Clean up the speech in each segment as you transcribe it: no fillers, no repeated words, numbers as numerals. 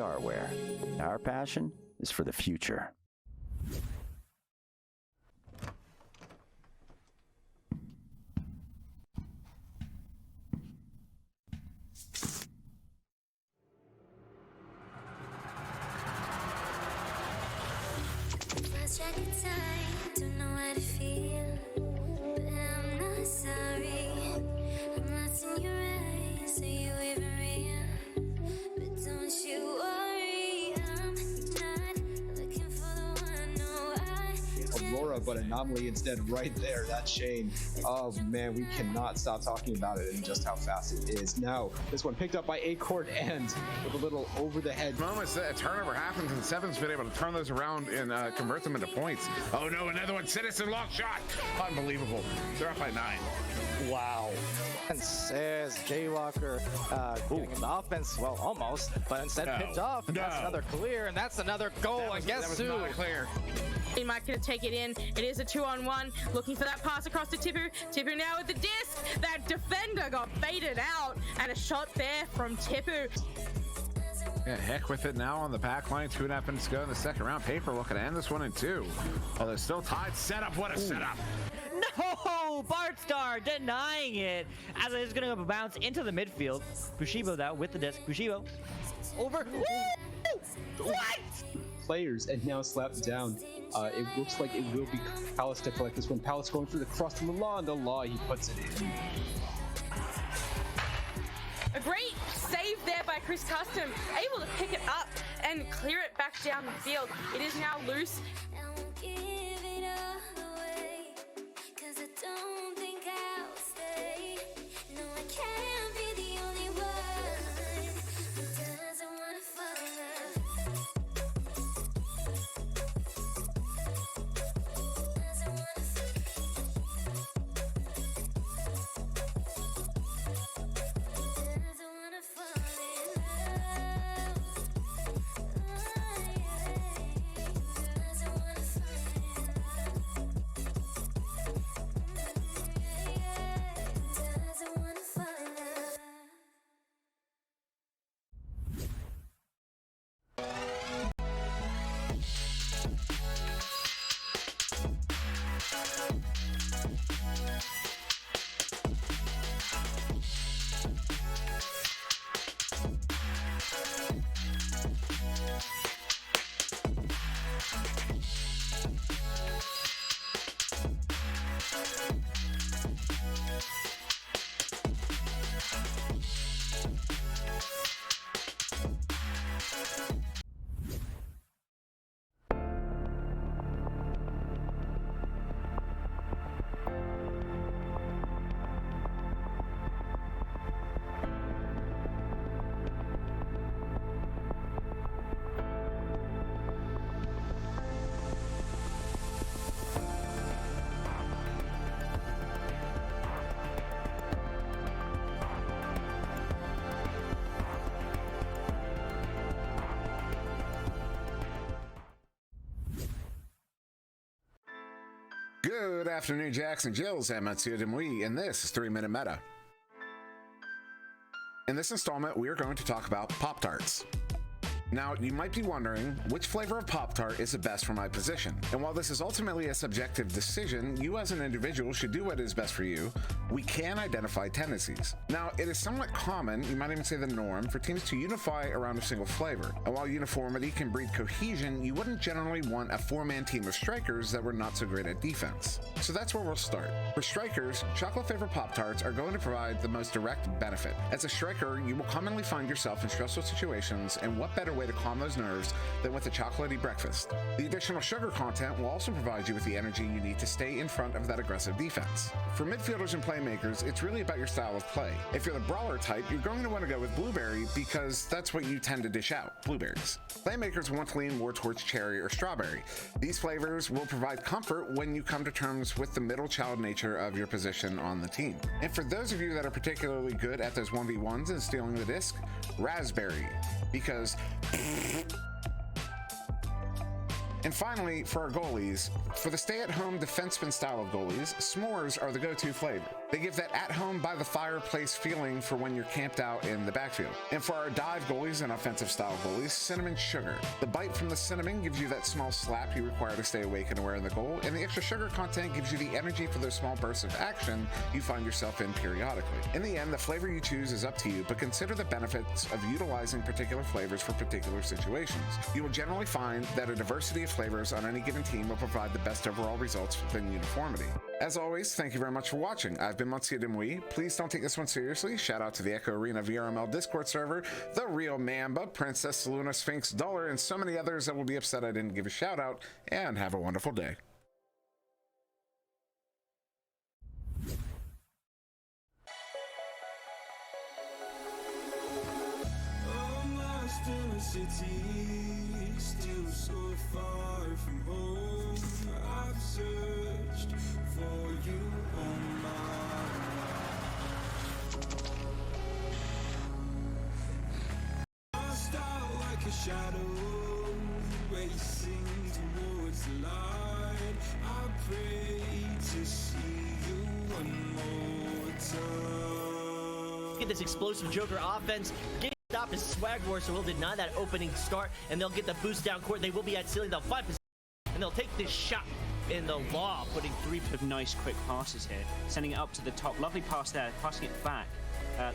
barware. Our passion is for the future. But Anomaly instead right there. That's Shane. Oh man, we cannot stop talking about it and just how fast it is. Now, this one picked up by Acorn and with a little over the head. Moments that a turnover happens and Seven's been able to turn those around and convert them into points. Oh no, another one. Citizen lock shot. Unbelievable. They're up by 9. Wow. And says Jaywalker getting in the offense, well, almost, but instead picked off. And that's another clear, and that's another goal. And guess who? Not clear. He might gonna take it in. It is a 2-on-1. Looking for that pass across to Tipu. Tipu now with the disc. That defender got baited out, and a shot there from Tipu. Yeah, heck with it now on the back line. 2.5 minutes to go in the second round. Paper looking to end this one in 2. Oh, they're still tied. Setup. What a setup. No! Bartstar denying it as it is going to bounce into the midfield. Bushibo now with the disc. Bushibo over. Woo! What? Players and now slapped down. It looks like it will be Palace to collect this one. Palace going through the cross to the law, he puts it in. A great save there by Chris Custom, able to pick it up and clear it back down the field. It is now loose. Good afternoon, Jackson Jills. I'm Matsuya Demui, and this is 3-Minute Meta. In this installment, we are going to talk about Pop-Tarts. Now, you might be wondering which flavor of Pop-Tart is the best for my position. And while this is ultimately a subjective decision, you as an individual should do what is best for you. We can identify tendencies. Now, it is somewhat common, you might even say the norm, for teams to unify around a single flavor. And while uniformity can breed cohesion, you wouldn't generally want a 4-man team of strikers that were not so great at defense. So that's where we'll start. For strikers, chocolate-flavored Pop-Tarts are going to provide the most direct benefit. As a striker, you will commonly find yourself in stressful situations, and what better way to calm those nerves than with a chocolatey breakfast. The additional sugar content will also provide you with the energy you need to stay in front of that aggressive defense. For midfielders and playmakers, it's really about your style of play. If you're the brawler type, you're going to want to go with blueberry because that's what you tend to dish out, blueberries. Playmakers want to lean more towards cherry or strawberry. These flavors will provide comfort when you come to terms with the middle child nature of your position on the team. And for those of you that are particularly good at those 1v1s and stealing the disc, raspberry, because and finally, for our goalies, for the stay-at-home defenseman style of goalies, s'mores are the go-to flavor. They give that at-home by-the-fireplace feeling for when you're camped out in the backfield. And for our dive goalies and offensive-style goalies, cinnamon sugar. The bite from the cinnamon gives you that small slap you require to stay awake and aware in the goal, and the extra sugar content gives you the energy for those small bursts of action you find yourself in periodically. In the end, the flavor you choose is up to you, but consider the benefits of utilizing particular flavors for particular situations. You will generally find that a diversity of flavors on any given team will provide the best overall results within uniformity. As always, thank you very much for watching. I've been Monsieur Demouy. Please don't take this one seriously. Shout out to the Echo Arena VRML Discord server, The Real Mamba, Princess Luna, Sphinx Dollar, and so many others that will be upset I didn't give a shout out, and have a wonderful day. In a city, still so far from home. I've searched for you on my lost out like a shadow, racing towards the light. I pray to see you one more time. Get this explosive Joker offense. Stop his swag war, so he'll deny that opening start, and they'll get the boost down court. They will be at ceiling. They'll find position, and they'll take this shot in the law, putting 3 of nice quick passes here, sending it up to the top. Lovely pass there, passing it back.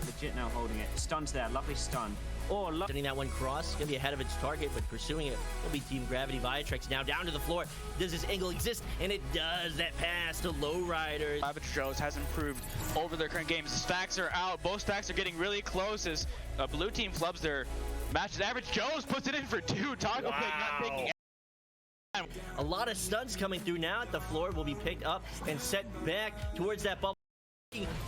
Legit now holding it. Stuns there, lovely stun. Or sending that one cross, gonna be ahead of its target, but pursuing it will be Team Gravity. Viatrix now down to the floor. Does this angle exist? And it does. That pass to Lowriders. Savage Joes has improved over their current games. Stacks are out. Both stacks are getting really close as blue team flubs their matches. Average Joes puts it in for 2. Taco Pig not taking. A lot of stuns coming through now at the floor will be picked up and set back towards that bubble.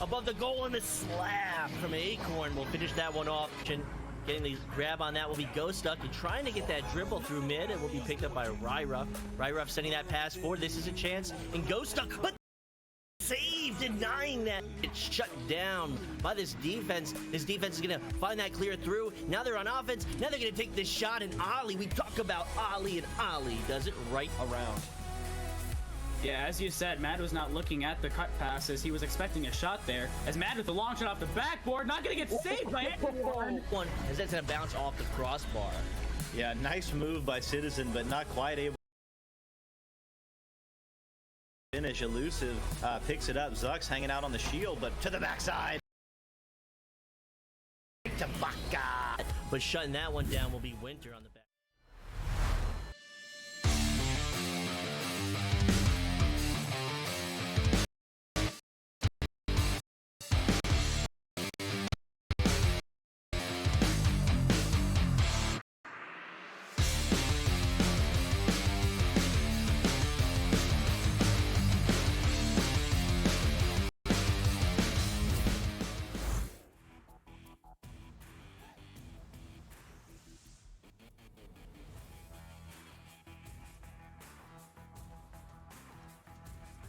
Above the goal, and the slap from Acorn will finish that one off. Getting the grab on that will be Ghost Duck, and trying to get that dribble through mid. It will be picked up by Ryruff. Ryruff sending that pass forward. This is a chance, and Ghost Duck, but save, denying that. It's shut down by this defense. This defense is going to find that clear through. Now they're on offense. Now they're going to take this shot, and Ollie, we talk about Ollie, and Ollie does it right around. Yeah, as you said, Mad was not looking at the cut passes. He was expecting a shot there. As Mad with the long shot off the backboard, not going to get saved by anyone. One, as that's going to bounce off the crossbar. Yeah, nice move by Citizen, but not quite able to finish. Elusive picks it up. Zuck's hanging out on the shield, but to the backside. But shutting that one down will be Winter on the back.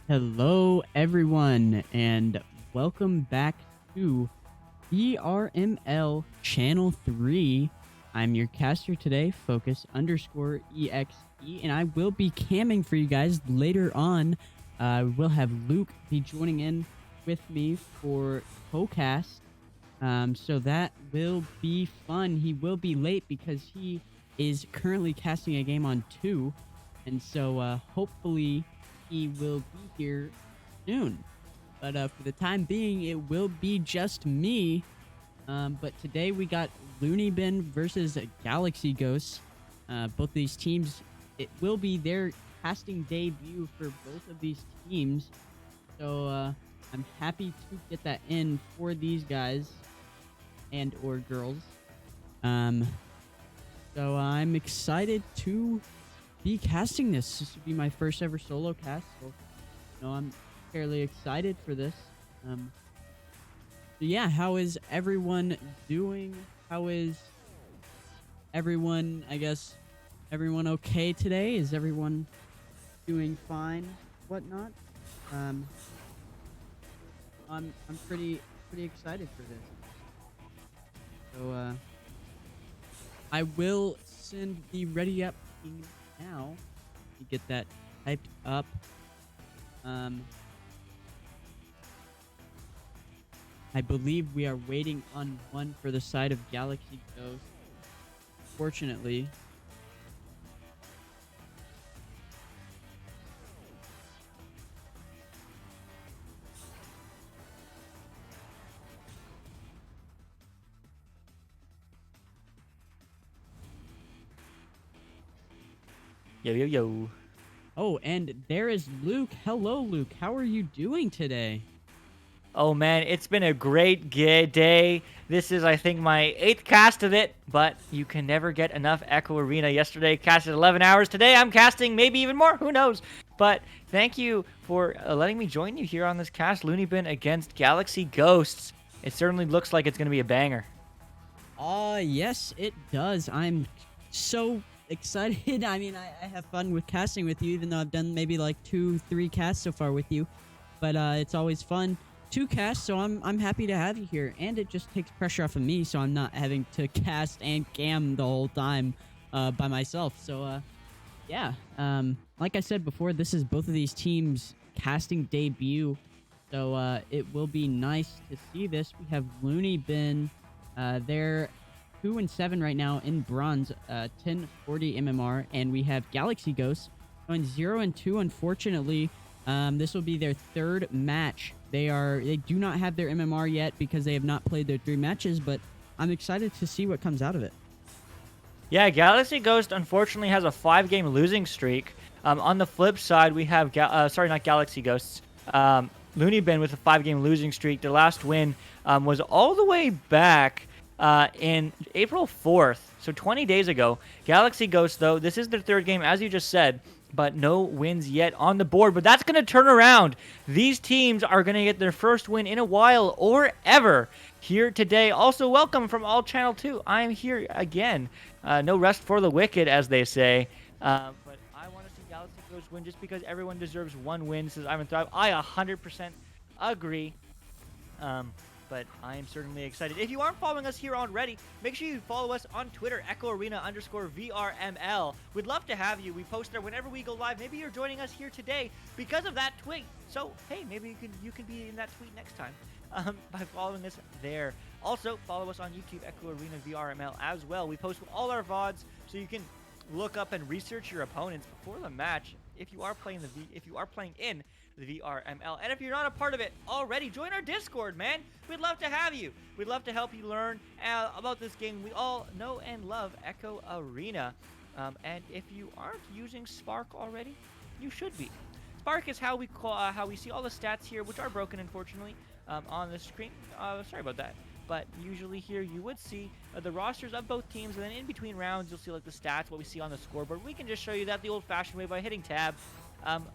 Hello everyone, and welcome back to VRML Channel 3. I'm your caster today, Focus_EXE, and I will be camming for you guys later on. We'll have Luke be joining in with me for co-cast, so that will be fun. He will be late because he is currently casting a game on 2, and so hopefully he will be here soon. But for the time being, it will be just me. But today we got Loony Bin versus Galaxy Ghosts. Both these teams, it will be their casting debut for both of these teams. So I'm happy to get that in for these guys and or girls. So I'm excited to be casting this. This will be my first ever solo cast, so I'm fairly excited for this. So yeah, how is everyone doing? How is everyone, I guess, everyone okay today? Is everyone doing fine, whatnot? I'm pretty excited for this. So I will send the ready up team now to get that typed up. I believe we are waiting on one for the side of Galaxy Ghost. Fortunately. Yo, yo, yo. Oh, and there is Luke. Hello, Luke. How are you doing today? Oh man, it's been a great day. This is, I think, my 8th cast of it, but you can never get enough Echo Arena. Yesterday, casted 11 hours. Today, I'm casting maybe even more. Who knows? But thank you for letting me join you here on this cast. Loony Bin against Galaxy Ghosts. It certainly looks like it's going to be a banger. Yes, it does. I'm so excited. I mean, I have fun with casting with you, even though I've done maybe like 2-3 casts so far with you. But it's always fun to cast, so I'm happy to have you here. And it just takes pressure off of me, so I'm not having to cast and cam the whole time by myself. So yeah, like I said before, this is both of these teams' casting debut. So it will be nice to see this. We have Loony Bin. They're 2-7 right now in bronze, 1040 MMR, and we have Galaxy Ghosts going 0-2. Unfortunately, this will be their 3rd match. They do not have their MMR yet because they have not played their 3 matches, but I'm excited to see what comes out of it. Yeah, Galaxy Ghost unfortunately has a 5-game losing streak. On the flip side, we have not Galaxy Ghosts. Loony Bin with a 5-game losing streak. Their last win was all the way back in April 4th, so 20 days ago. Galaxy Ghost, though, this is their 3rd game, as you just said, but no wins yet on the board. But that's going to turn around. These teams are going to get their first win in a while or ever here today. Also, welcome from All Channel 2. I am here again. No rest for the wicked, as they say. But I want to see Galaxy Ghost win just because everyone deserves one win, says Ivan Thrive. I 100% agree. But I am certainly excited. If you aren't following us here already, make sure you follow us on Twitter, @EchoArena_VRML. We'd love to have you. We post there whenever we go live. Maybe you're joining us here today because of that tweet. So, hey, maybe you can be in that tweet next time by following us there. Also, follow us on YouTube, Echo Arena VRML as well. We post all our VODs, so you can look up and research your opponents before the match if you are playing in the VRML. And if you're not a part of it already, join our Discord, man. We'd love to have you. We'd love to help you learn about this game we all know and love, Echo Arena. And if you aren't using Spark already, you should be. Spark is how we see all the stats here, which are broken, unfortunately, on the screen. Sorry about that. But usually here you would see the rosters of both teams, and then in between rounds you'll see like the stats, what we see on the scoreboard. We can just show you that the old-fashioned way by hitting tab.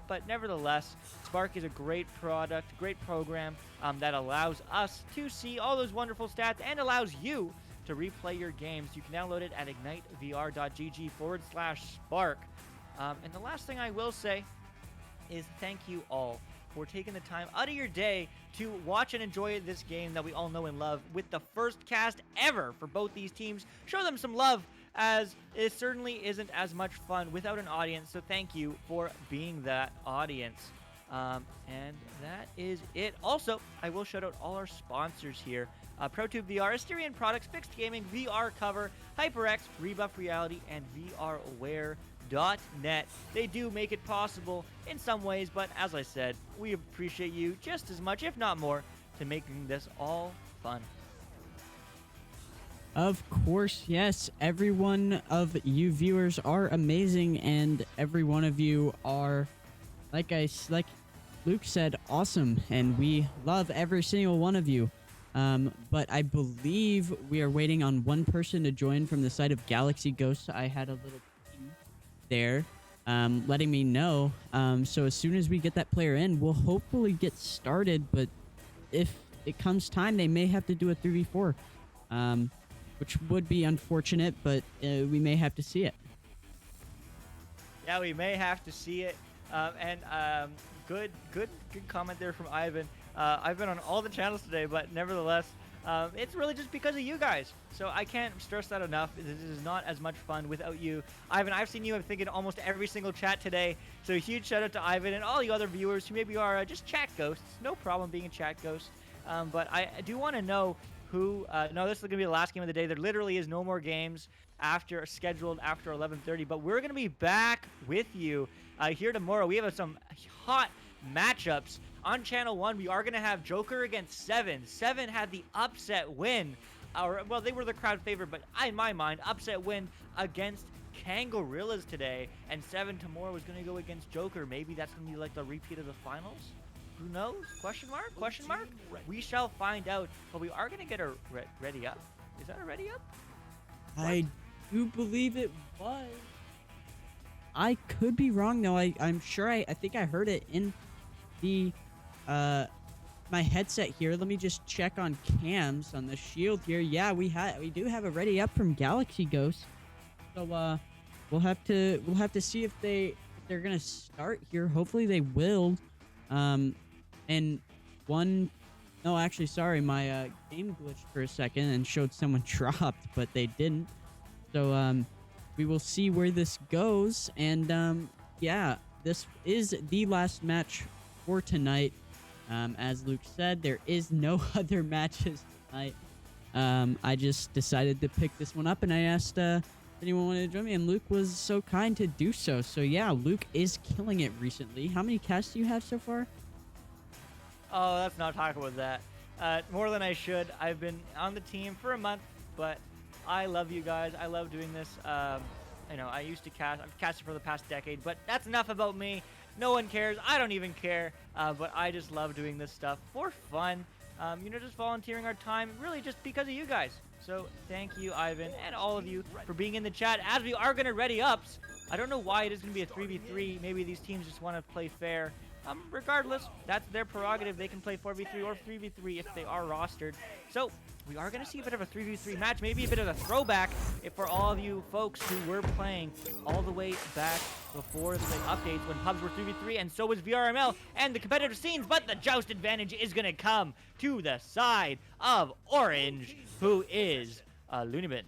But nevertheless, Spark is a great product, great program that allows us to see all those wonderful stats and allows you to replay your games. You can download it at ignitekvr.gg/Spark. And the last thing I will say is thank you all for taking the time out of your day to watch and enjoy this game that we all know and love with the first cast ever for both these teams. Show them some love, as it certainly isn't as much fun without an audience, so thank you for being that audience. And that is it. Also, I will shout out all our sponsors here. ProTube VR, Asterion Products, Fixed Gaming, VR Cover, HyperX, Rebuff Reality, and VRWare.net. They do make it possible in some ways, but as I said, we appreciate you just as much, if not more, to making this all fun. Of course, yes. Every one of you viewers are amazing, and every one of you are, like Luke said, awesome, and we love every single one of you. But I believe we are waiting on one person to join from the side of Galaxy Ghosts. I had a little ping there, letting me know. So as soon as we get that player in, we'll hopefully get started. But if it comes time, they may have to do a 3v4. Which would be unfortunate, but we may have to see it. Yeah, we may have to see it. Good comment there from Ivan. I've been on all the channels today, but nevertheless, it's really just because of you guys. So I can't stress that enough. This is not as much fun without you. Ivan, I've seen you, I think, in almost every single chat today. So a huge shout out to Ivan and all the other viewers who maybe are just chat ghosts. No problem being a chat ghost. But I do want to know who. No, this is going to be the last game of the day. There literally is no more games scheduled after 11:30. But we're going to be back with you here tomorrow. We have some hot matchups on Channel 1. We are going to have Joker against Seven. Seven had the upset win. Well, they were the crowd favorite, but in my mind, upset win against Kangorillas today. And Seven tomorrow is going to go against Joker. Maybe that's going to be like the repeat of the finals. Who knows? Question mark? Question mark? We shall find out. But we are going to get a ready up. Is that a ready up? I do believe it was. I could be wrong though. I'm sure I think I heard it in the my headset here. Let me just check on cams on the shield here. Yeah, we do have a ready up from Galaxy Ghost. So we'll have to see if they're gonna start here. Hopefully they will. And one, no, actually, sorry, my game glitched for a second and showed someone dropped, but they didn't. So we will see where this goes. And yeah, this is the last match for tonight. As Luke said, there is no other matches tonight. I just decided to pick this one up, and I asked anyone wanted to join me, and Luke was so kind to do so. So yeah, Luke is killing it recently. How many casts do you have so far? Oh, let's not talk about that. More than I should. I've been on the team for a month, but I love you guys. I love doing this. You know, I used to cast. I've casted for the past decade, but that's enough about me. No one cares. I don't even care. But I just love doing this stuff for fun. You know, just volunteering our time, really just because of you guys. So thank you, Ivan, and all of you for being in the chat. As we are going to ready ups, I don't know why it is going to be a 3v3. Maybe these teams just want to play fair. Regardless, that's their prerogative. They can play 4v3 or 3v3 if they are rostered. So we are going to see a bit of a 3v3 match, maybe a bit of a throwback for all of you folks who were playing all the way back before the updates when pubs were 3v3, and so was VRML and the competitive scenes. But the joust advantage is going to come to the side of Orange, who is Loony Bin.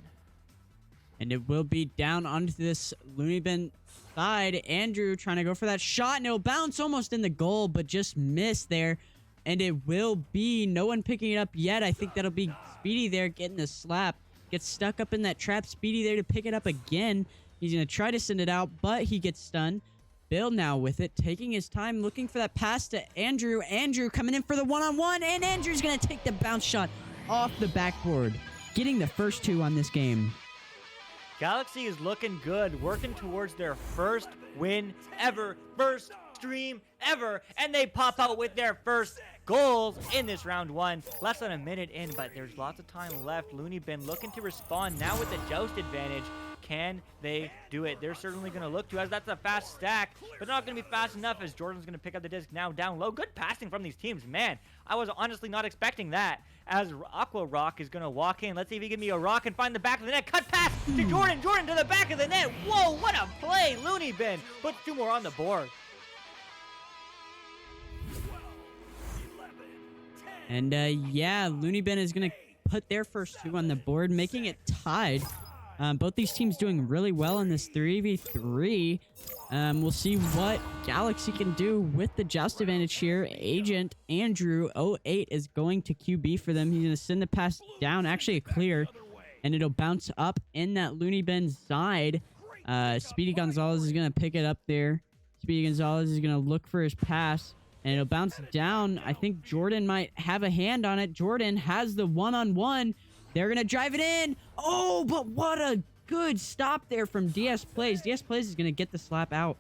And it will be down onto this Loony Bin side. Andrew trying to go for that shot, and it'll bounce almost in the goal, but just missed there. And it will be no one picking it up yet. I think that'll be Speedy there getting the slap. Gets stuck up in that trap. Speedy there to pick it up again. He's going to try to send it out, but he gets stunned. Bill now with it, taking his time, looking for that pass to Andrew. Andrew coming in for the one-on-one, and Andrew's going to take the bounce shot off the backboard, getting the first two on this game. Galaxy is looking good, working towards their first win ever, first stream ever, and they pop out with their first goals in this round one. Less than a minute in, but there's lots of time left. Loony Bin looking to respond now with the joust advantage. Can they do it? They're certainly going to look to, as that's a fast stack, but not going to be fast enough as Jordan's going to pick up the disc now down low. Good passing from these teams. Man, I was honestly not expecting that, as Aqua Rock is going to walk in. Let's see if he can give me a rock and find the back of the net. Cut pass to Jordan. Jordan to the back of the net. Whoa, what a play. Loony Bin puts two more on the board. And yeah, Loony Bin is going to put their first two on the board, making it tied. Both these teams doing really well in this 3v3. We'll see what Galaxy can do with the joust advantage here. Agent Andrew 08 is going to QB for them. He's going to send the pass down, actually a clear, and it'll bounce up in that Loony Bin side. Speedy Gonzalez is going to pick it up there. Speedy Gonzalez is going to look for his pass, and it'll bounce down. I think Jordan might have a hand on it. Jordan has the one-on-one. They're going to drive it in. Oh, but what a good stop there from DS Plays. DS Plays is going to get the slap out.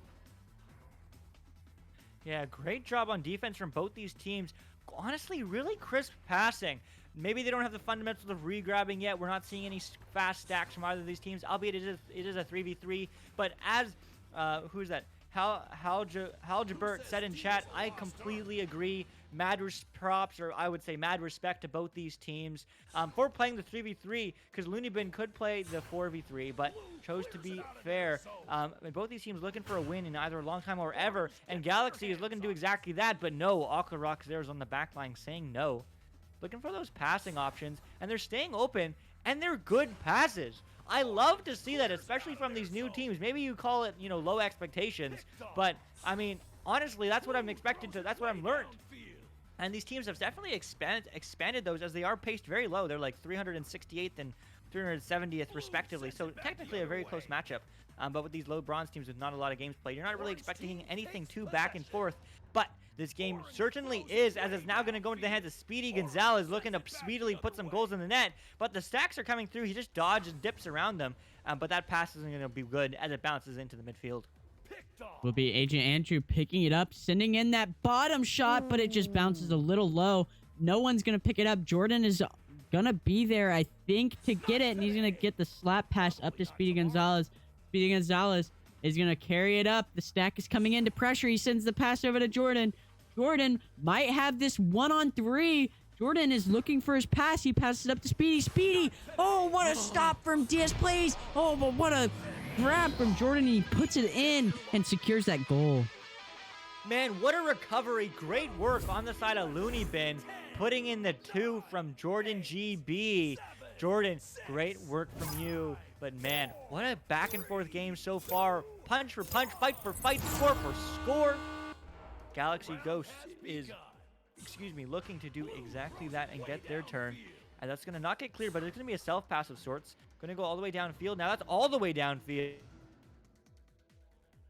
Yeah, great job on defense from both these teams. Honestly, really crisp passing. Maybe they don't have the fundamentals of re-grabbing yet. We're not seeing any fast stacks from either of these teams, albeit it is a 3v3. But as, who's that? Hal Jabert said in chat, I completely agree. Mad props, or I would say mad respect to both these teams for playing the 3v3, because Loony Bin could play the 4v3, but chose to be fair. And both these teams looking for a win in either a long time or ever, and Galaxy is looking to do exactly that, but no, Aqua Rock's there is on the back line saying no. Looking for those passing options, and they're staying open, and they're good passes. I love to see that, especially from these new teams. Maybe you call it, you know, low expectations, but I mean, honestly, that's what I'm expected to. That's what I'm learned. And these teams have definitely expanded those, as they are paced very low. They're like 368th and 370th respectively. So technically a very close matchup. But with these low bronze teams with not a lot of games played, you're not really expecting anything too back and forth. But this game certainly is, as it's now going to go into the hands of Speedy Gonzalez, looking to speedily put some goals in the net. But the stacks are coming through. He just dodges and dips around them. But that pass isn't going to be good as it bounces into the midfield. Will be Agent Andrew picking it up, sending in that bottom shot, but it just bounces a little low. No one's going to pick it up. Jordan is going to be there, I think, to get it, and he's going to get the slap pass up to Speedy Gonzalez. Speedy Gonzalez is going to carry it up. The stack is coming into pressure. He sends the pass over to Jordan. Jordan might have this 1-on-3. Jordan is looking for his pass. He passes it up to Speedy. Speedy! Oh, what a stop from DS Plays! Oh, but what a grab from Jordan. He puts it in and secures that goal. Man, what a recovery. Great work on the side of Loony Bin, putting in the 2 from Jordan GB. Jordan, great work from you. But man, what a back and forth game so far. Punch for punch, fight for fight, score for score. Galaxy Ghost is, looking to do exactly that and get their turn. And that's going to not get clear, but it's going to be a self-pass of sorts. Going to go all the way downfield. Now that's all the way downfield.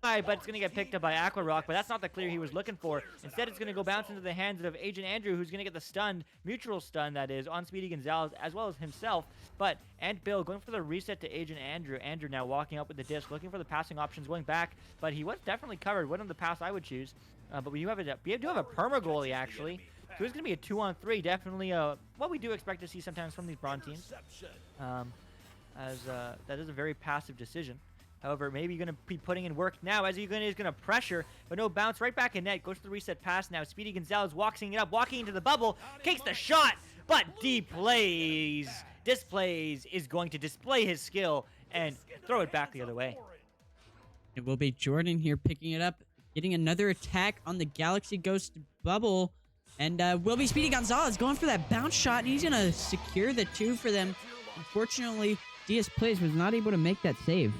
But it's going to get picked up by Aqua Rock, but that's not the clear he was looking for. Instead, it's going to go bounce into the hands of Agent Andrew, who's going to get the stun, mutual stun that is, on Speedy Gonzalez, as well as himself. But Ant Bill going for the reset to Agent Andrew. Andrew now walking up with the disc, looking for the passing options, going back, but he was definitely covered. Wasn't the pass I would choose. But we do have a perma goalie, actually. So it's going to be a 2-on-3. Definitely what we do expect to see sometimes from these bronze teams. That is a very passive decision. However, maybe you're going to be putting in work now as he's going to pressure, but no bounce. Right back in net. Goes to the reset pass now. Speedy Gonzalez walking it up, walking into the bubble. Takes the shot, but displays is going to display his skill and throw it back the other way. It will be Jordan here picking it up, getting another attack on the Galaxy Ghost bubble. And will be Speedy Gonzalez going for that bounce shot, and he's going to secure the 2 for them. Unfortunately, DS Plays was not able to make that save.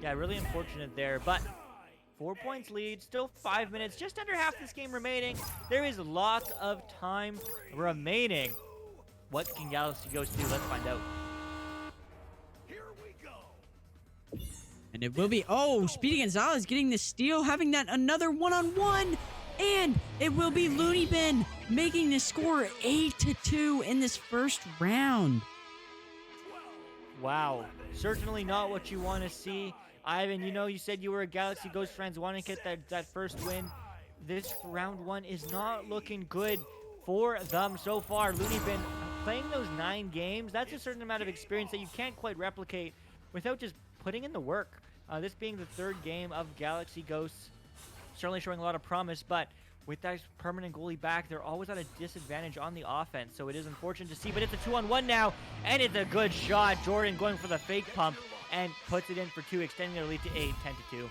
Yeah, really unfortunate there, but 4 points lead, still 5 minutes, just under half this game remaining. There is lots of time remaining. What can Galaxy Ghost do? Let's find out. And it will be, Speedy Gonzalez getting the steal, having that another 1-on-1. And it will be Loony Bin making the score 8-2 in this first round. Wow, certainly not what you want to see. Ivan, you said you were a Galaxy Ghost fans, want to get that first win. This round 1 is not looking good for them so far. Loony Bin playing those 9 games, that's a certain amount of experience that you can't quite replicate without just putting in the work. This being the 3rd game of Galaxy Ghosts, certainly showing a lot of promise, but with that permanent goalie back, they're always at a disadvantage on the offense, so it is unfortunate to see, but it's a 2-on-1 now, and it's a good shot. Jordan going for the fake pump and puts it in for 2, extending their lead to 10-2.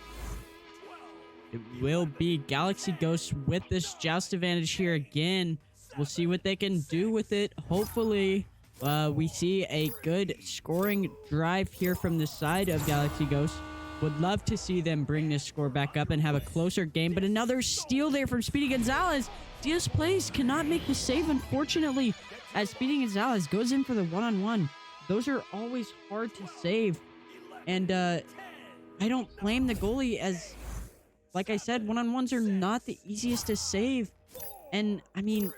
It will be Galaxy Ghosts with this joust advantage here again. We'll see what they can do with it. Hopefully, we see a good scoring drive here from the side of Galaxy Ghosts. Would love to see them bring this score back up and have a closer game, but another steal there from Speedy Gonzalez. DS Plays cannot make the save, unfortunately, as Speedy Gonzalez goes in for the 1-on-1. Those are always hard to save, and I don't blame the goalie, as, like I said, 1-on-1s are not the easiest to save, and, I mean,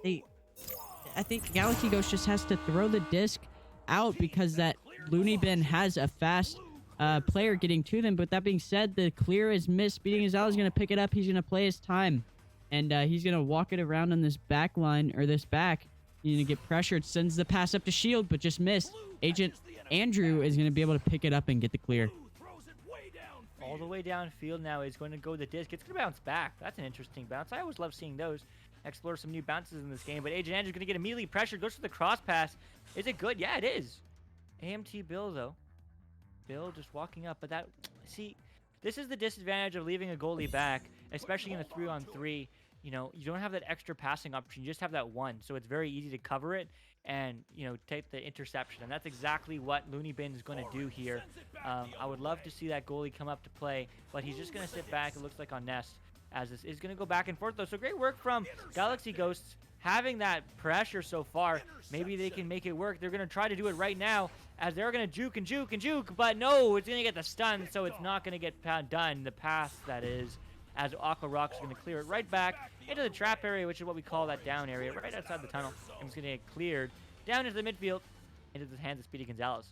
I think Galaxy Ghost just has to throw the disc out because that Loony Bin has a fast player getting to them. But that being said, the clear is missed. Speedy Gonzalez is going to pick it up. He's going to play his time. And he's going to walk it around on this back line, or this back. He's going to get pressured. Sends the pass up to Shield, but just missed. Agent Andrew is going to be able to pick it up and get the clear. All the way downfield now. He's going to go the disc. It's going to bounce back. That's an interesting bounce. I always love seeing those. Explore some new bounces in this game. But Agent Andrew's going to get immediately pressured. Goes for the cross pass. Is it good? Yeah, it is. AMT Bill, though. Bill just walking up, but this is the disadvantage of leaving a goalie back, especially in a 3-on-3. You don't have that extra passing option. You just have that 1, so it's very easy to cover it and, take the interception. And that's exactly what Loony Bin is going to do here. I would love to see that goalie come up to play, but he's just going to sit back, it looks like, on Nest. as this is going to go back and forth, though. So great work from Galaxy Ghosts having that pressure so far. Maybe they can make it work. They're going to try to do it right now, as they're going to juke and juke and juke, but no, it's going to get the stun, so it's not going to get done. The pass, that is, as Aqua Rock's going to clear it right back into the trap area, which is what we call that down area, right outside the tunnel. And it's going to get cleared down into the midfield, into the hands of Speedy Gonzalez.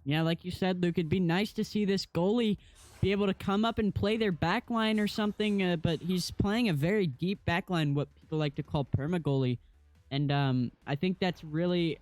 Yeah, like you said, Luke, it'd be nice to see this goalie be able to come up and play their backline or something, but he's playing a very deep backline, what people like to call perma goalie. And I think that's really,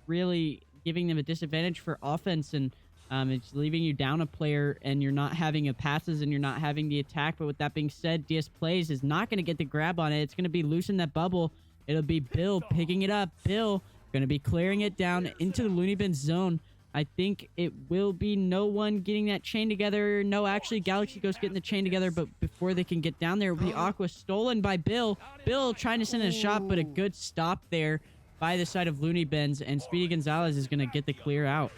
really giving them a disadvantage for offense, and it's leaving you down a player, and you're not having a passes, and you're not having the attack. But with that being said, DS Plays is not going to get the grab on it. It's going to be loose in that bubble. It'll be Bill picking it up. Bill going to be clearing it down into the loony bin zone. I think it will be no one getting that chain together. No, actually, Galaxy Ghost getting the chain together, but before they can get down there, it will be Aqua stolen by Bill. Bill trying to send a shot, but a good stop there by the side of Looney Bins, and Speedy Gonzalez is going to get the clear out.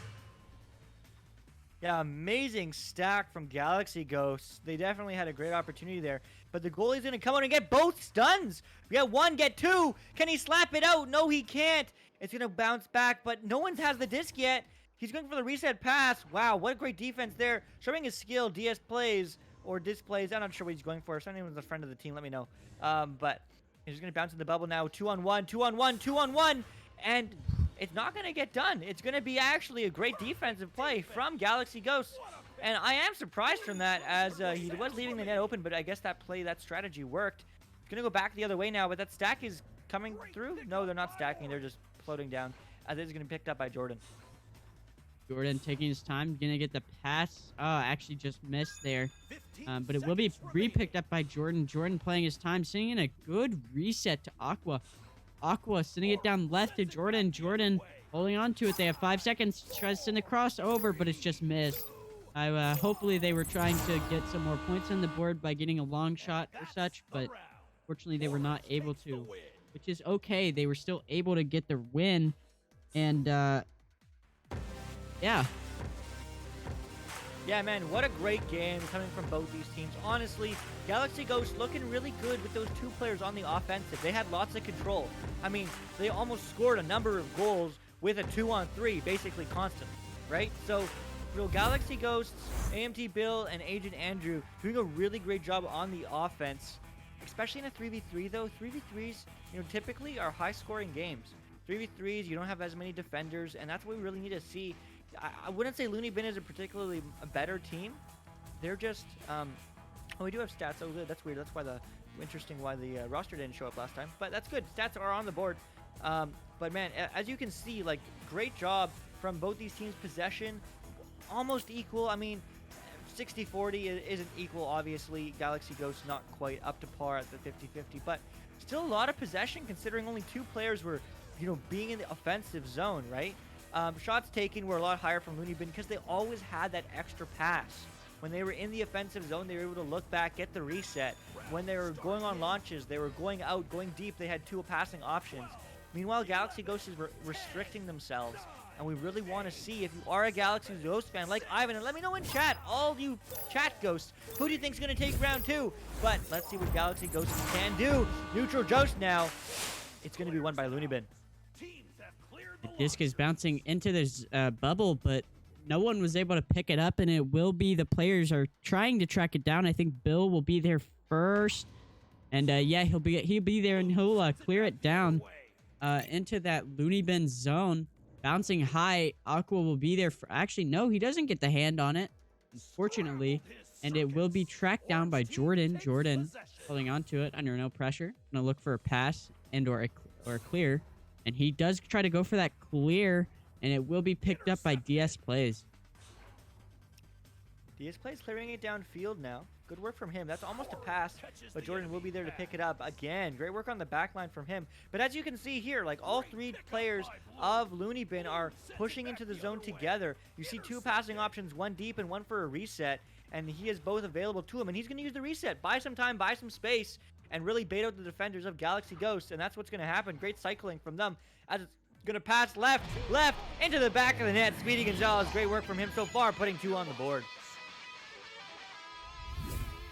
Yeah, amazing stack from Galaxy Ghosts. They definitely had a great opportunity there, but the goalie's going to come out and get both stuns. We got one, get two. Can he slap it out? No, he can't. It's going to bounce back, but no one has the disc yet. He's going for the reset pass. Wow, what a great defense there. Showing his skill, DS Plays, or Displays. I'm not sure what he's going for. If anyone's a friend of the team, let me know. But he's going to bounce in the bubble now. 2-on-1, 2-on-1, 2-on-1. And it's not going to get done. It's going to be actually a great defensive play from Galaxy Ghosts. And I am surprised from that, as he was leaving the net open, but I guess that play, that strategy worked. It's going to go back the other way now, but that stack is coming through. No, they're not stacking. They're just floating down. As it's going to be picked up by Jordan. Jordan taking his time, gonna get the pass. Oh, actually just missed there. But it will be re-picked up by Jordan. Jordan playing his time, sending in a good reset to Aqua. Aqua sending it down left to Jordan. Jordan holding on to it. They have 5 seconds. Tries to send a cross over, but it's just missed. Hopefully they were trying to get some more points on the board by getting a long shot or such, but fortunately they were not able to, which is okay. They were still able to get the win, and yeah. Yeah, man, what a great game coming from both these teams. Honestly, Galaxy Ghosts looking really good with those two players on the offensive. They had lots of control. I mean, they almost scored a number of goals with a 2-on-3, basically constantly, right? So, real Galaxy Ghosts, AMT Bill, and Agent Andrew doing a really great job on the offense, especially in a 3v3, though. 3v3s, typically are high-scoring games. 3v3s, you don't have as many defenders, and that's what we really need to see. I wouldn't say Looney Bin is a particularly better team. They're just, we do have stats. Oh, good. That's weird. That's why interesting why the roster didn't show up last time. But that's good. Stats are on the board. But man, as you can see, like, great job from both these teams. Possession, almost equal. I mean, 60-40 isn't equal, obviously. Galaxy Ghost not quite up to par at the 50-50, but still a lot of possession considering only two players were, being in the offensive zone, right? Shots taken were a lot higher from Looney Bin because they always had that extra pass. When they were in the offensive zone, they were able to look back, get the reset. When they were going on launches, they were going out, going deep, they had two passing options. Meanwhile, Galaxy Ghosts is restricting themselves. And we really want to see, if you are a Galaxy Ghost fan like Ivan, and let me know in chat, all you chat ghosts, who do you think is going to take round 2? But let's see what Galaxy Ghosts can do. Neutral Joust now. It's going to be won by Looney Bin. The disc is bouncing into this bubble, but no one was able to pick it up, and it will be the players are trying to track it down. I think Bill will be there first, and yeah, he'll be there, and he'll clear it down into that Looney Bin zone, bouncing high. Aqua will be there for, actually no, he doesn't get the hand on it, unfortunately, and it will be tracked down by Jordan. Jordan holding on to it under no pressure, gonna look for a pass and or a clear. And he does try to go for that clear, and it will be picked up by DS Plays. DS Plays clearing it downfield now. Good work from him. That's almost a pass, but Jordan will be there to pick it up. Again, great work on the back line from him. But as you can see here, like, all three players of Looney Bin are pushing into the zone together. You see two passing options, one deep and one for a reset, and he is both available to him. And he's going to use the reset. Buy some time, buy some space, and really bait out the defenders of Galaxy Ghosts, and that's what's going to happen. Great cycling from them, as it's going to pass left, into the back of the net. Speedy Gonzalez, great work from him so far, putting 2 on the board.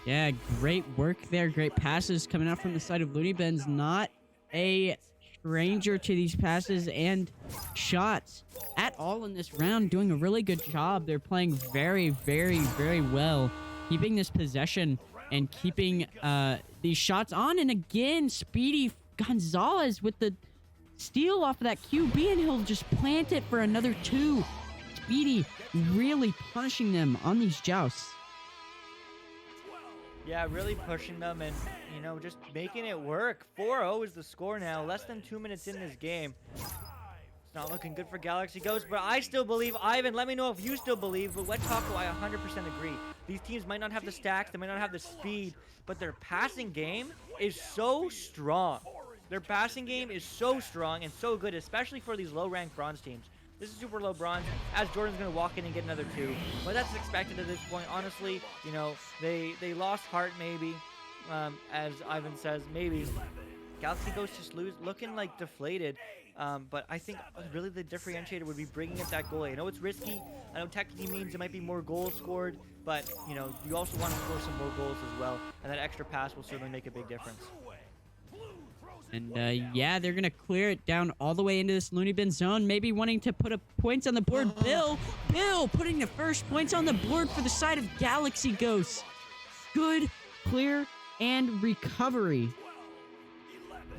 Yeah, great work there. Great passes coming out from the side of Looney Ben's. Not a stranger to these passes and shots at all in this round. Doing a really good job. They're playing very, very, very well. Keeping this possession and keeping these shots on. And again, Speedy Gonzalez with the steal off of that QB, and he'll just plant it for another 2. Speedy really punishing them on these jousts. Yeah, really pushing them and, you know, just making it work. 4-0 is the score now. Less than 2 minutes in this game. It's not looking good for Galaxy Ghost, but I still believe. Ivan, let me know if you still believe. But Wet Taco, I 100% agree. These teams might not have the stacks. They might not have the speed. But their passing game is so strong. Their passing game is so strong and so good, especially for these low-ranked bronze teams. This is super low bronze, as Jordan's going to walk in and get another 2. But that's expected at this point. Honestly, you know, they lost heart maybe, as Ivan says, maybe. Galaxy Ghost just looking like deflated. But I think really the differentiator would be bringing up that goalie. I know it's risky. I know technically means it might be more goals scored. But, you know, you also want to score some more goals as well. And that extra pass will certainly make a big difference. And yeah, they're going to clear it down all the way into this Looney Bin zone. Maybe wanting to put points on the board. Bill putting the first points on the board for the side of Galaxy Ghosts. Good, clear, and recovery.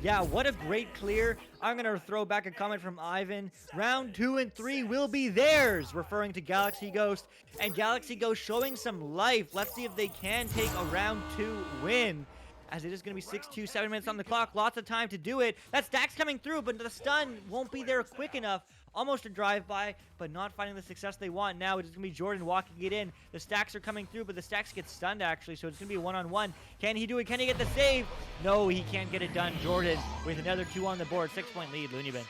Yeah, what a great clear. I'm going to throw back a comment from Ivan. Round 2 and 3 will be theirs, referring to Galaxy Ghost. And Galaxy Ghost showing some life. Let's see if they can take a round 2 win. As it is going to be 6-2, 7 minutes on the clock. Lots of time to do it. That stack's coming through, but the stun won't be there quick enough. Almost a drive-by, but not finding the success they want. Now it's going to be Jordan walking it in. The stacks are coming through, but the stacks get stunned, actually, so it's going to be a one-on-one. Can he do it? Can he get the save? No, he can't get it done. Jordan with another 2 on the board. 6-point lead, Looney Bin.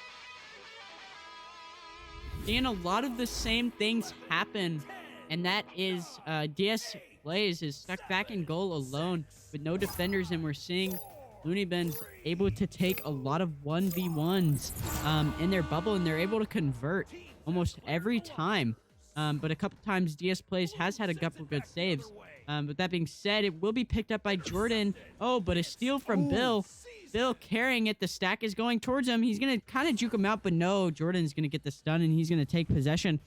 And a lot of the same things happen, and that is DS Blaze is stuck back in goal alone with no defenders, and we're seeing Looney Bin's able to take a lot of 1v1s in their bubble, and they're able to convert almost every time. But a couple times DS Plays has had a couple good saves. But that being said, it will be picked up by Jordan. Oh, but a steal from Bill. Bill carrying it. The stack is going towards him. He's going to kind of juke him out, but no, Jordan's going to get the stun, and he's going to take possession.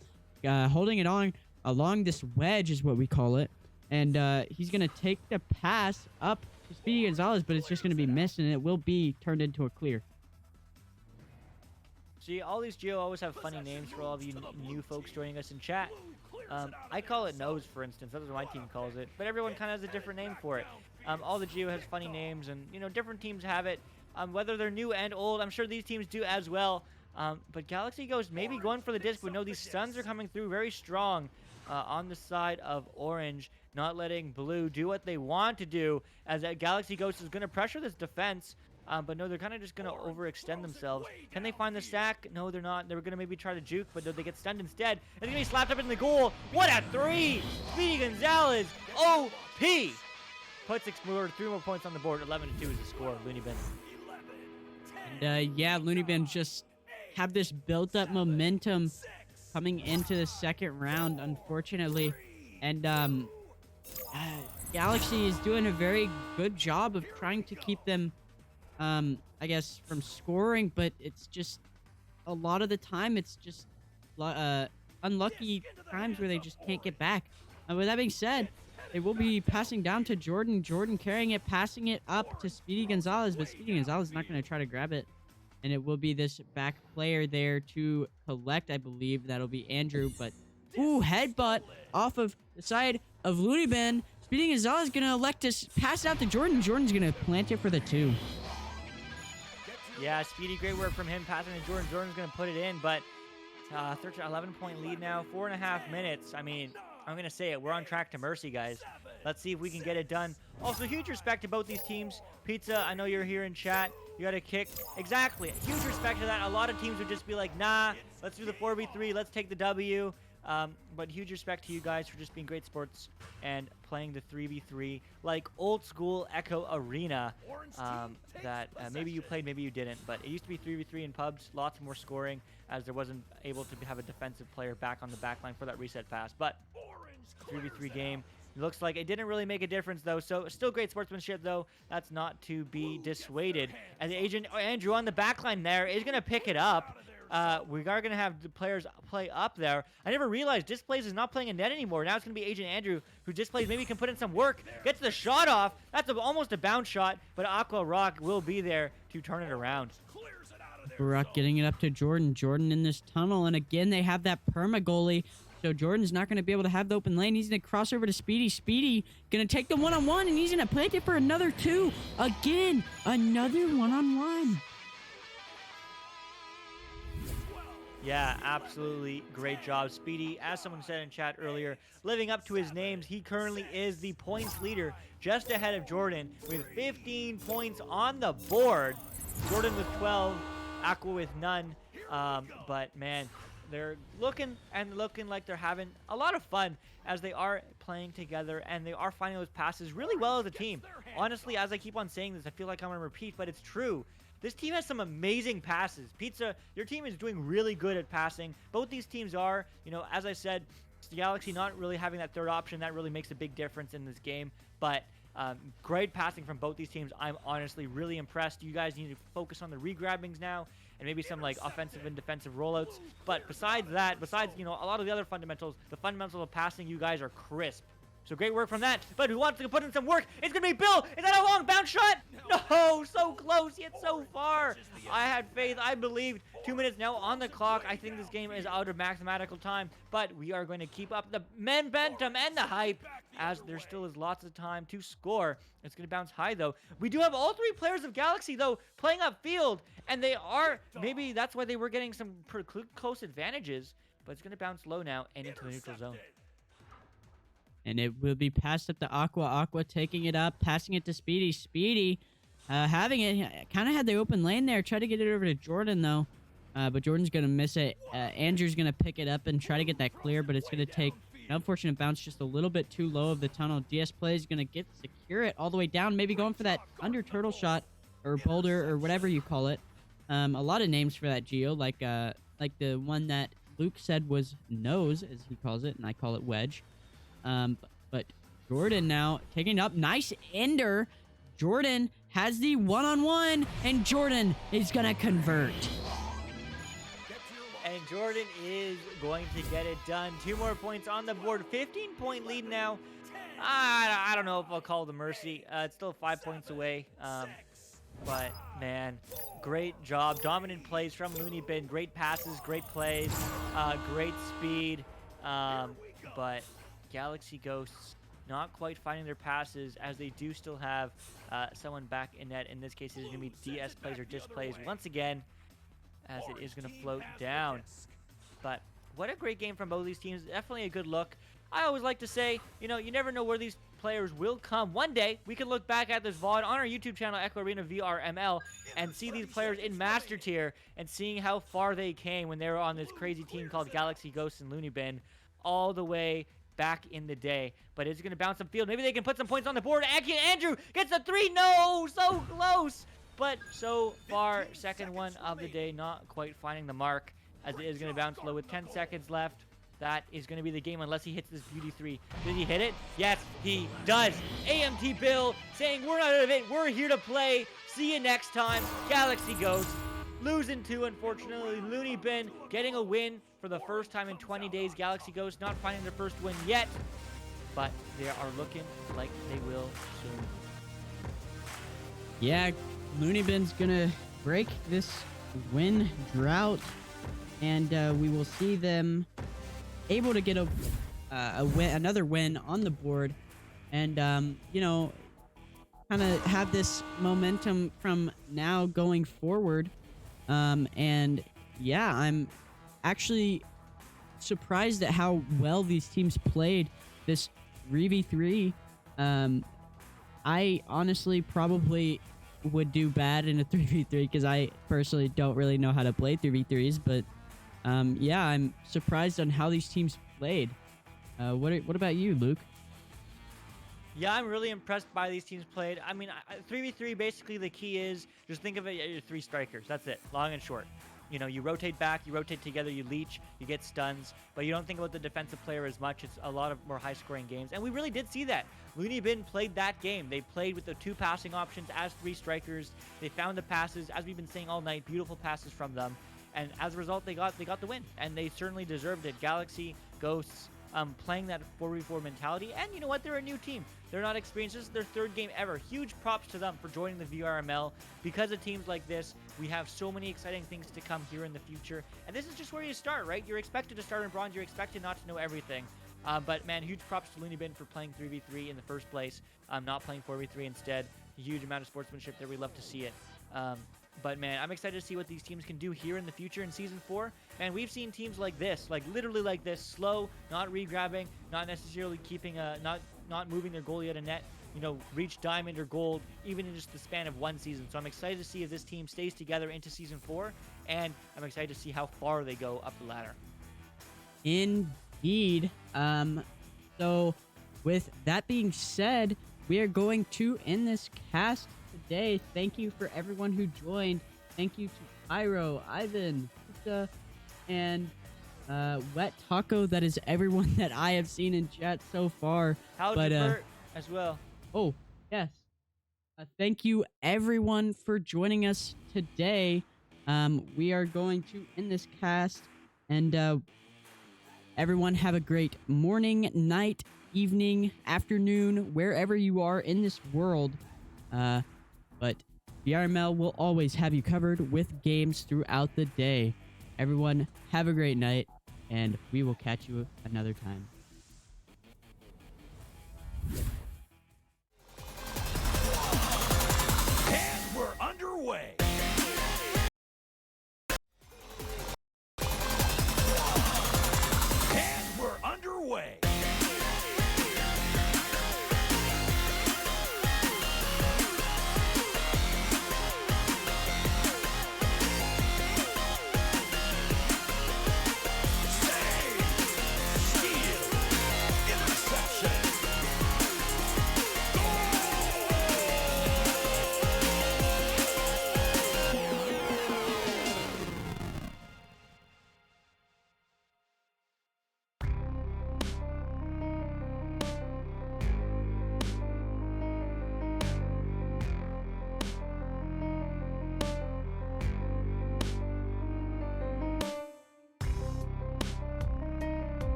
Holding it on along this wedge is what we call it. And he's going to take the pass up to Speedy Gonzalez, but it's just going to be missed, and it will be turned into a clear. See, all these Geo always have funny names for all of you new folks joining us in chat. I call it Nose, for instance. That's what my team calls it. But everyone kind of has a different name for it. All the Geo has funny names, and, you know, different teams have it. Whether they're new and old, I'm sure these teams do as well. But Galaxy Ghost maybe going for the disc, but no, these stuns are coming through very strong on the side of Orange, not letting Blue do what they want to do, as that Galaxy Ghost is going to pressure this defense. But no, they're kind of just going to overextend themselves. Can they find the stack? No, they're not. They were going to maybe try to juke, but no, they get stunned instead. It's going to be slapped up in the goal. What a 3! Speedy Gonzalez, OP! Puts 3 more points on the board. 11-2 is the score. Looney Bin. And yeah, Looney Bin just have this built-up momentum coming into the second round, unfortunately. And Galaxy is doing a very good job of trying to keep them, I guess, from scoring, but it's just a lot of the time it's just unlucky times where they just can't get back. And with that being said, they will be passing down to Jordan. Jordan carrying it, passing it up to Speedy Gonzalez, but Speedy Gonzalez is not going to try to grab it. And it will be this back player there to collect, I believe. That'll be Andrew, but ooh, headbutt off of the side of Looney Bin. Speedy Gonzalez is going to elect to pass it out to Jordan. Jordan's going to plant it for the 2. Yeah, Speedy, great work from him passing to Jordan. Jordan's going to put it in, but 11-point lead now, 4.5 minutes. I mean, I'm going to say it. We're on track to mercy, guys. Let's see if we can get it done. Also, huge respect to both these teams. Pizza, I know you're here in chat. You got a kick. Exactly. Huge respect to that. A lot of teams would just be like, nah, let's do the 4v3. Let's take the W. But huge respect to you guys for just being great sports and playing the 3v3 like old school Echo Arena that maybe you played, maybe you didn't. But it used to be 3v3 in pubs. Lots more scoring as there wasn't able to have a defensive player back on the back line for that reset pass. But 3v3 game. It looks like it didn't really make a difference, though. So still great sportsmanship, though. That's not to be dissuaded. And Agent Andrew on the backline there is going to pick it up. We are going to have the players play up there. I never realized Displays is not playing a net anymore. Now it's going to be Agent Andrew, who Displays maybe can put in some work. Gets the shot off. That's almost a bounce shot, but Aqua Rock will be there to turn it around. Rock getting it up to Jordan. Jordan in this tunnel, and again, they have that perma goalie. So Jordan's not going to be able to have the open lane. He's going to cross over to Speedy. Speedy going to take the one-on-one, and he's going to plant it for another 2. Again, another one-on-one. Yeah, absolutely great job. Speedy, as someone said in chat earlier, living up to his names. He currently is the points leader, just ahead of Jordan with 15 points on the board. Jordan with 12, Aqua with none. But man, they're looking like they're having a lot of fun as they are playing together, and they are finding those passes really well as a team. Honestly, as I keep on saying this, I feel like I'm gonna repeat, but it's true. This team has some amazing passes. Pizza, your team is doing really good at passing. Both these teams are, you know, as I said, the Galaxy not really having that third option, that really makes a big difference in this game. But great passing from both these teams. I'm honestly really impressed. You guys need to focus on the regrabbings now and maybe some like offensive and defensive rollouts. But besides that, you know, a lot of the other fundamentals, the fundamentals of passing, you guys are crisp. So great work from that. But who wants to put in some work? It's going to be Bill. Is that a long bounce shot? No, so close yet so far. I had faith. I believed. 2 minutes now on the clock. I think this game is out of mathematical time. But we are going to keep up the momentum and the hype as there still is lots of time to score. It's going to bounce high, though. We do have all 3 players of Galaxy, though, playing upfield. And they are, maybe that's why they were getting some pretty close advantages. But it's going to bounce low now and into the neutral zone. And it will be passed up to Aqua. Aqua taking it up, passing it to Speedy. Speedy having it, kind of had the open lane there. Tried to get it over to Jordan, though. But Jordan's going to miss it. Andrew's going to pick it up and try to get that clear, but it's going to take an unfortunate bounce just a little bit too low of the tunnel. DS Play is going to secure it all the way down, maybe going for that under turtle shot or boulder or whatever you call it. A lot of names for that Geo, like the one that Luke said was nose, as he calls it, and I call it wedge. But Jordan now taking it up. Nice ender. Jordan has the one-on-one, and Jordan is going to convert. And Jordan is going to get it done. 2 more points on the board. 15-point lead now. I don't know if I'll call the mercy. It's still 5 points away. But, man, great job. Dominant plays from Loony Bin. Great passes, great plays, great speed. But Galaxy Ghosts not quite finding their passes, as they do still have someone back in net. In this case, it's going to be DS Plays or Displays once again, as it is going to float down. But what a great game from both these teams. Definitely a good look. I always like to say, you know, you never know where these players will come. One day, we can look back at this VOD on our YouTube channel, Echo Arena VRML, and see these players in Master Tier and seeing how far they came when they were on this crazy team called Galaxy Ghosts and Loony Bin all the way back in the day. But it's going to bounce some field. Maybe they can put some points on the board. Andrew gets the 3. No, so close. But so far, second one of the day, not quite finding the mark, as it is going to bounce low with 10 seconds left. That is going to be the game unless he hits this beauty 3. Did he hit it? Yes, he does. AMT Bill saying, we're not out of it. We're here to play. See you next time. Galaxy Ghosts losing 2, unfortunately. Loony Bin getting a win for the first time in 20 days. Galaxy Ghosts not finding their first win yet, but they are looking like they will soon. Yeah, Loony Bin's going to break this win drought, and we will see them able to get a win, another win on the board, and you know, kind of have this momentum from now going forward. And yeah, I'm actually surprised at how well these teams played this 3v3. I honestly probably would do bad in a 3v3 because I personally don't really know how to play 3v3s, but yeah, I'm surprised on how these teams played. What about you, Luke? Yeah, I'm really impressed by these teams played. I mean, 3v3, basically the key is just think of it as your 3 strikers. That's it, long and short. You know, you rotate back, you rotate together, you leech, you get stuns, but you don't think about the defensive player as much. It's a lot of more high-scoring games, and we really did see that. Loony Bin played that game. They played with the 2 passing options as 3 strikers. They found the passes, as we've been saying all night, beautiful passes from them, and as a result, they got the win, and they certainly deserved it. Galaxy, Ghosts, playing that 4v4 mentality, and you know what? They're a new team. They're not experienced. This is their 3rd game ever. Huge props to them for joining the VRML. Because of teams like this, we have so many exciting things to come here in the future. And this is just where you start, right? You're expected to start in bronze. You're expected not to know everything. But man, huge props to Loony Bin for playing 3v3 in the first place, not playing 4v3 instead. A huge amount of sportsmanship there. We love to see it. But man, I'm excited to see what these teams can do here in the future in Season 4. And we've seen teams like this, like literally like this, slow, not re-grabbing, not necessarily keeping not moving their goalie at a net, you know, reach diamond or gold, even in just the span of 1 season. So I'm excited to see if this team stays together into Season 4, and I'm excited to see how far they go up the ladder. Indeed. So with that being said, we are going to end this cast today. Thank you for everyone who joined. Thank you to Pyro, Ivan, Pizza, and Wet Taco. That is everyone that I have seen in chat so far. How Bert as well. Oh, yes. Thank you everyone for joining us today. We are going to end this cast, and everyone have a great morning, night, evening, afternoon, wherever you are in this world. But VRML will always have you covered with games throughout the day. Everyone, have a great night, and we will catch you another time. And we're underway. And we're underway.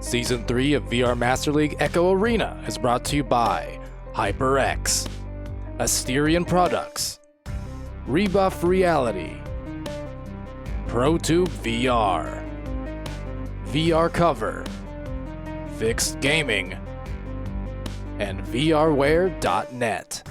Season 3 of VR Master League Echo Arena is brought to you by HyperX, Asterion Products, Rebuff Reality, ProTube VR, VR Cover, Fixed Gaming, and VRware.net.